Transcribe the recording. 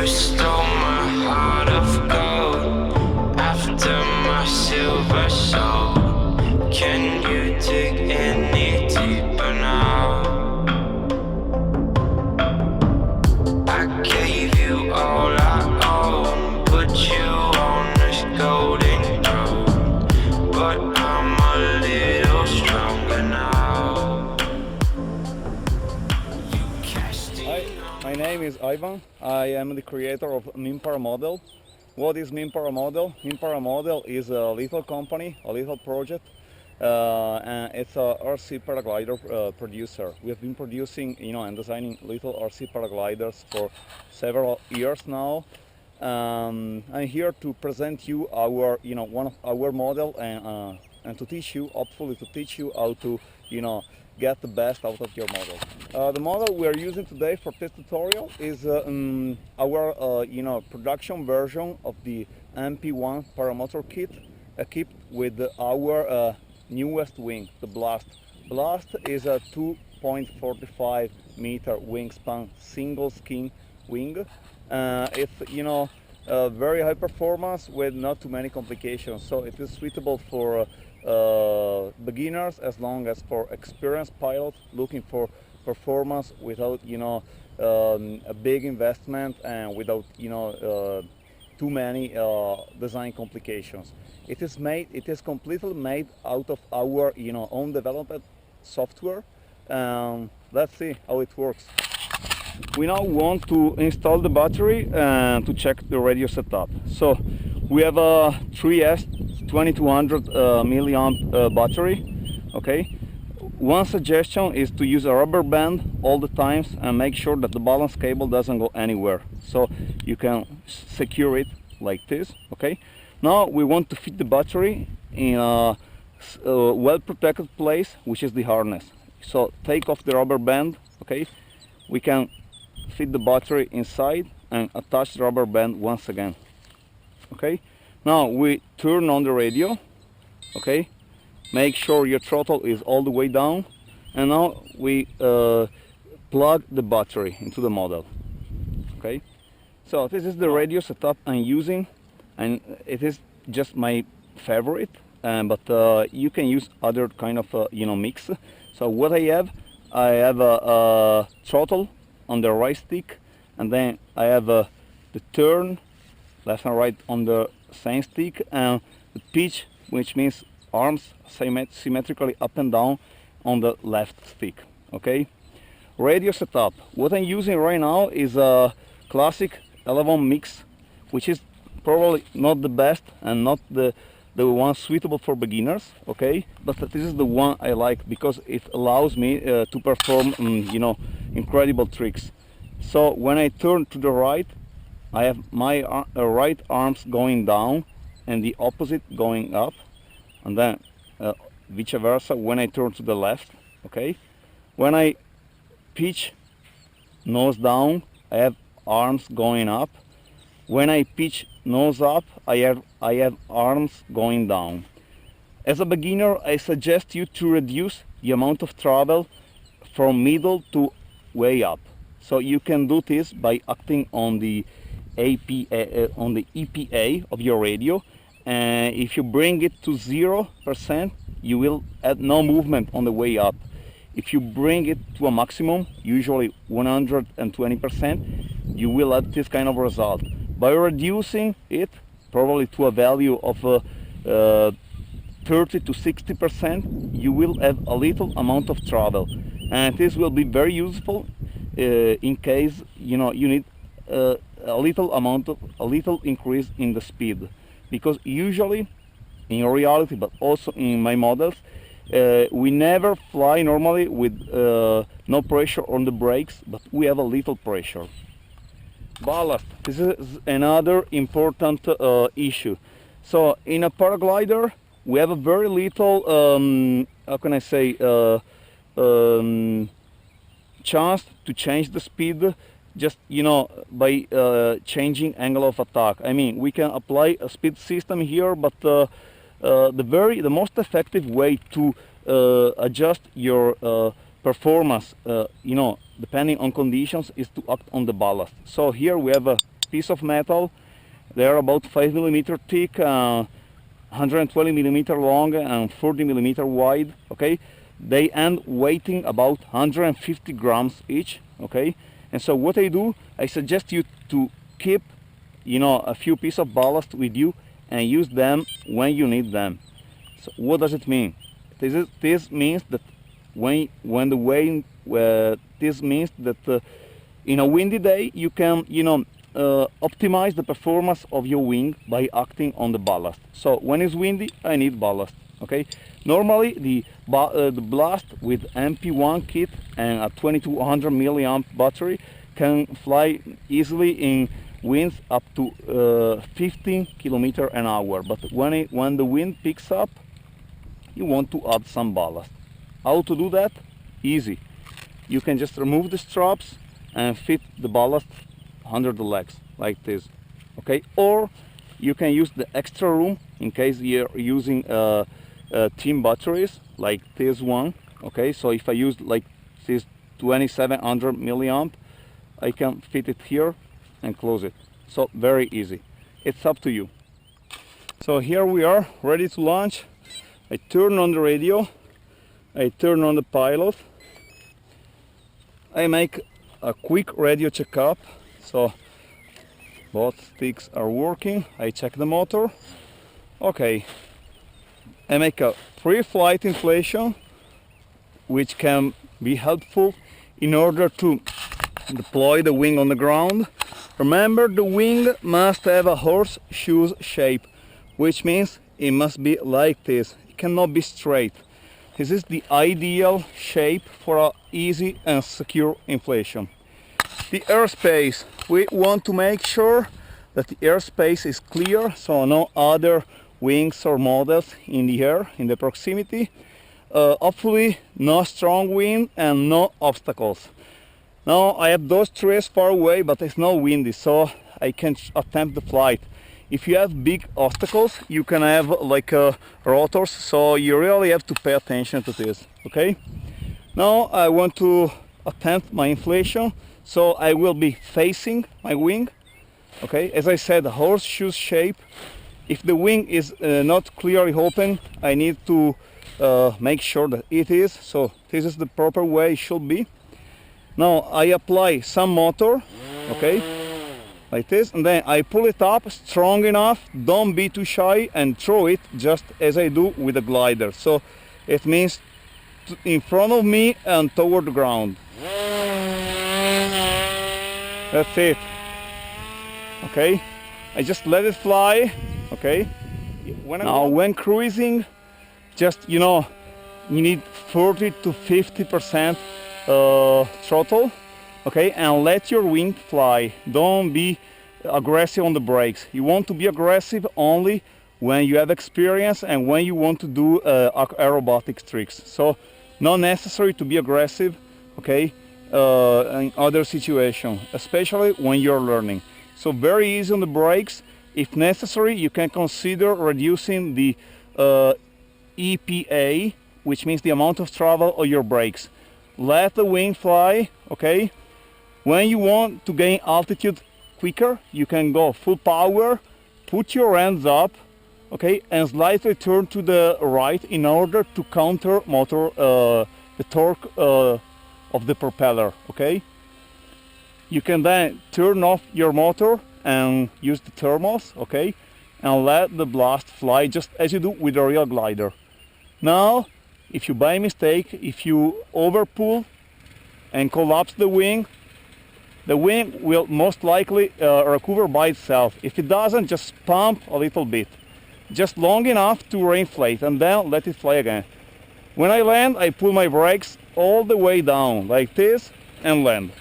You stole my heart of gold after my silver soul. Can you dig any deeper now? I gave you all I own, put you on this golden throne, but I'm a little stronger now. Hi, my name is Ivan. I am the creator of Paramotor. What is Paramotor? Paramotor is a little company, a little project. And it's a RC paraglider producer. We have been producing, and designing little RC paragliders for several years now. I'm here to present you our, one of our model and to teach you, hopefully to teach you how to, get the best out of your model. The model we are using today for this tutorial is our, production version of the MP1 Paramotor kit, equipped with our newest wing, the Ballast. Ballast is a 2.45 meter wingspan single skin wing. It's very high performance with not too many complications, so it is suitable for beginners as long as for experienced pilots looking for performance without a big investment and without too many design complications. It is completely made out of our own developed software. Let's see how it works. We now want to install the battery and to check the radio setup. So we have a 3S 2200 milliamp battery. Okay. One suggestion is to use a rubber band all the times and make sure that the balance cable doesn't go anywhere. So you can secure it like this. Okay. Now we want to fit the battery in a well protected place, which is the harness. So take off the rubber band. Okay. We can fit the battery inside and attach the rubber band once again. Okay. Now we turn on the radio. Okay. Make sure your throttle is all the way down, and now we plug the battery into the model. Okay. So this is the radio setup I'm using, and it is just my favorite. But you can use other kind of mix. So what I have a throttle on the right stick, and then I have the turn left and right on the same stick, and the pitch, which means arms symmetrically up and down on the left stick. Okay. Radio setup. What I'm using right now is a classic 11 mix, which is probably not the best and not the one suitable for beginners. Okay, but this is the one I like because it allows me to perform incredible tricks. So when I turn to the right, I have my right arms going down and the opposite going up, and then vice versa when I turn to the left. Okay, when I pitch nose down, I have arms going up. When I pitch nose up, I have arms going down. As a beginner, I suggest you to reduce the amount of travel from middle to way up. So you can do this by acting on the EPA of your radio. And if you bring it to 0%, you will add no movement on the way up. If you bring it to a maximum, usually 120%, you will have this kind of result. By reducing it probably to a value of 30 to 60%, you will have a little amount of travel, and this will be very useful in case you need a little increase in the speed, because usually in reality, but also in my models, we never fly normally with no pressure on the brakes, but we have a little pressure. Ballast. This is another important issue. So in a paraglider, we have a very little, how can I say, chance to change the speed just by changing angle of attack. I mean, we can apply a speed system here, but the most effective way to adjust your performance, depending on conditions, is to act on the ballast. So here we have a piece of metal. They're about 5 millimeter thick, 120 millimeter long and 40 millimeter wide. Okay, they end weighing about 150 grams each. Okay, and so what I do, I suggest you to keep, you know, a few pieces of ballast with you and use them when you need them. So what does it mean? This means that when the wind, this means that in a windy day you can, you know, optimize the performance of your wing by acting on the ballast. So when it's windy, I need ballast. Okay. Normally the Ballast with MP1 kit and a 2200 milliamp battery can fly easily in winds up to 15 kilometers an hour. But when the wind picks up, you want to add some ballast. How to do that? Easy. You can just remove the straps and fit the ballast under the legs like this. Okay, or you can use the extra room in case you're using team batteries like this one. Okay, so if I use like this 2700 milliamp, I can fit it here and close it. So very easy. It's up to you. So here we are, ready to launch. I turn on the radio, I turn on the pilot, I make a quick radio checkup. So both sticks are working. I check the motor. Okay, I make a pre-flight inflation, which can be helpful in order to deploy the wing on the ground. Remember, the wing must have a horseshoe shape, which means it must be like this. It cannot be straight. This is the ideal shape for an easy and secure inflation. The airspace, we want to make sure that the airspace is clear, so no other wings or models in the air, in the proximity. Hopefully no strong wind and no obstacles. Now I have those trees far away, but it's not windy, so I can attempt the flight. If you have big obstacles, you can have like rotors, so you really have to pay attention to this. Okay, now I want to attempt my inflation, so I will be facing my wing. Okay, as I said, horseshoe shape. If the wing is not clearly open, I need to make sure that it is. So this is the proper way it should be. Now I apply some motor, okay, like this, and then I pull it up strong enough. Don't be too shy and throw it just as I do with a glider. So it means in front of me and toward the ground. That's it. Okay, I just let it fly. Okay, when cruising, just, you know, you need 40 to 50% throttle. Okay, and let your wing fly. Don't be aggressive on the brakes. You want to be aggressive only when you have experience and when you want to do aerobatic tricks. So not necessary to be aggressive, okay, in other situations, especially when you're learning. So very easy on the brakes. If necessary, you can consider reducing the EPA, which means the amount of travel of your brakes. Let the wing fly, okay? When you want to gain altitude quicker, you can go full power, put your hands up, okay, and slightly turn to the right in order to counter motor the torque of the propeller, okay? You can then turn off your motor and use the thermals, okay, and let the blast fly just as you do with a real glider. Now, if you by mistake, if you overpull and collapse the wing will most likely recover by itself. If it doesn't, just pump a little bit, just long enough to reinflate, and then let it fly again. When I land, I pull my brakes all the way down like this and land.